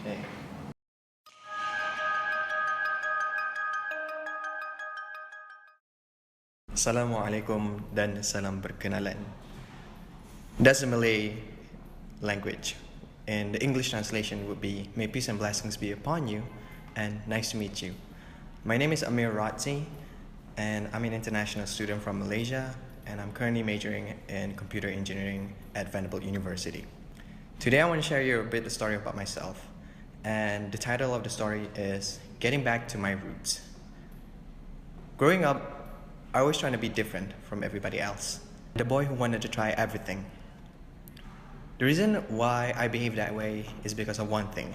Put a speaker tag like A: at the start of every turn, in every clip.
A: Okay. Assalamualaikum dan salam perkenalan. That's the Malay language, and the English translation would be "May peace and blessings be upon you," and "Nice to meet you." My name is Emir, and I'm an international student from Malaysia, and I'm currently majoring in computer engineering at Vanderbilt University. Today I want to share you a bit of story about myself, and the title of the story is Getting Back to My Roots. Growing up, I was trying to be different from everybody else. The boy who wanted to try everything. The reason why I behave that way is because of one thing.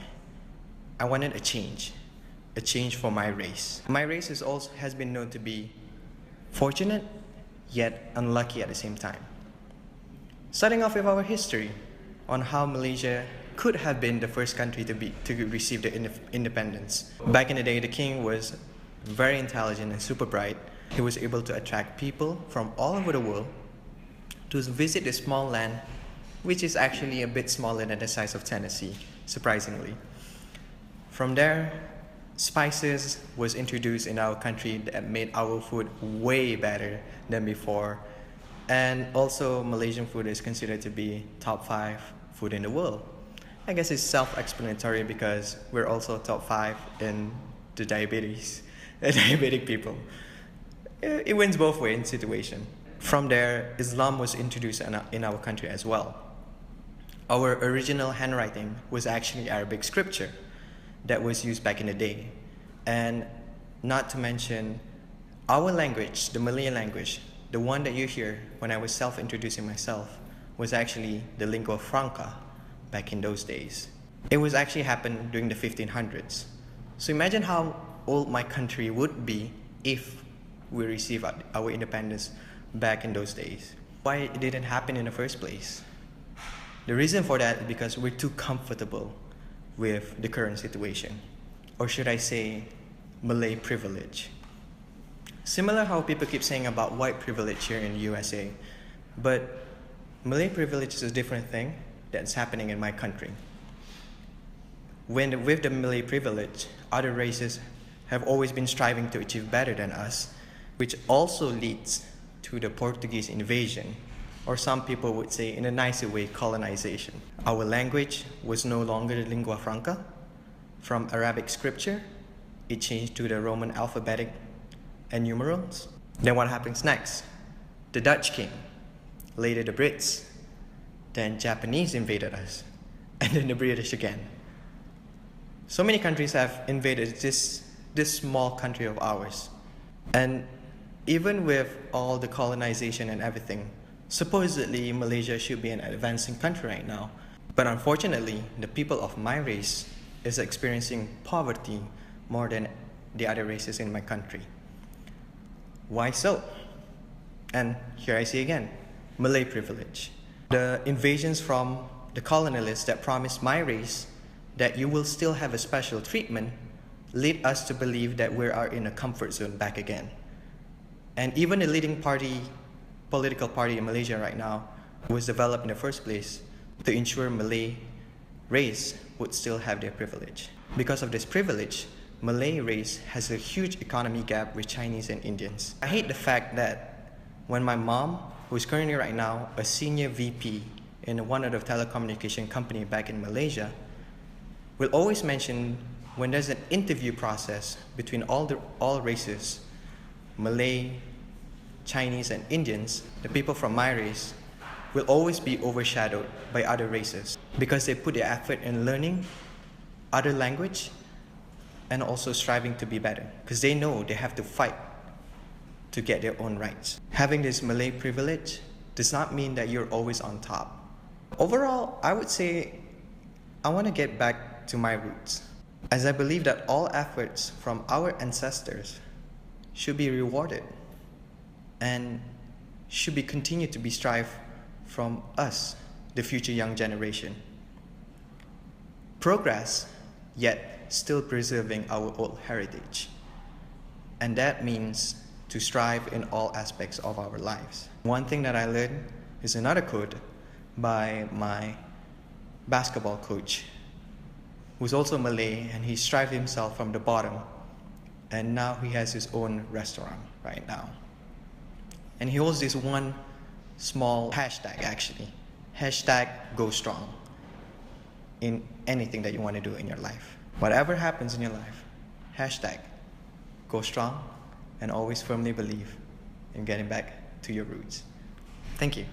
A: I wanted a change for my race. My race has been known to be fortunate, yet unlucky at the same time. Starting off with our history on how Malaysia could have been the first country to receive the independence. Back in the day, the king was very intelligent and super bright. He was able to attract people from all over the world to visit this small land, which is actually a bit smaller than the size of Tennessee, surprisingly. From there, spices was introduced in our country that made our food way better than before. And also, Malaysian food is considered to be top 5 food in the world. I guess it's self-explanatory because we're also top 5 in the diabetic people. It wins both ways in situation. From there, Islam was introduced in our country as well. Our original handwriting was actually Arabic scripture that was used back in the day. And not to mention, our language, the Malay language, the one that you hear when I was self-introducing myself, was actually the lingua franca back in those days. It was actually happened during the 1500s. So imagine how old my country would be if we received our independence back in those days. Why it didn't happen in the first place? The reason for that is because we're too comfortable with the current situation. Or should I say, Malay privilege. Similar how people keep saying about white privilege here in the USA, but Malay privilege is a different thing that's happening in my country. With the Malay privilege, other races have always been striving to achieve better than us, which also leads to the Portuguese invasion, or some people would say in a nicer way, colonization. Our language was no longer the lingua franca. From Arabic scripture, it changed to the Roman alphabetic and numerals. Then what happens next? The Dutch came, later the Brits, then Japanese invaded us, and then the British again. So many countries have invaded this small country of ours. And even with all the colonization and everything, supposedly Malaysia should be an advancing country right now. But unfortunately, the people of my race is experiencing poverty more than the other races in my country. Why so? And here I see again, Malay privilege. The invasions from the colonialists that promised my race that you will still have a special treatment lead us to believe that we are in a comfort zone back again. And even the leading political party in Malaysia right now was developed in the first place to ensure Malay race would still have their privilege. Because of this privilege, Malay race has a huge economy gap with Chinese and Indians. I hate the fact that when my mom, who is currently right now a senior VP in one of the telecommunication company back in Malaysia, will always mention when there's an interview process between all races, Malay, Chinese, and Indians, the people from my race will always be overshadowed by other races because they put their effort in learning other language and also striving to be better because they know they have to fight to get their own rights. Having this Malay privilege does not mean that you're always on top. Overall, I would say I want to get back to my roots, as I believe that all efforts from our ancestors should be rewarded and should be continued to be strived from us, the future young generation. Progress, yet still preserving our old heritage. And that means to strive in all aspects of our lives. One thing that I learned is another quote by my basketball coach. who's also Malay, and he strived himself from the bottom, and now he has his own restaurant right now. And he holds this one small hashtag, actually. Hashtag go strong in anything that you want to do in your life. Whatever happens in your life, hashtag go strong and always firmly believe in getting back to your roots. Thank you.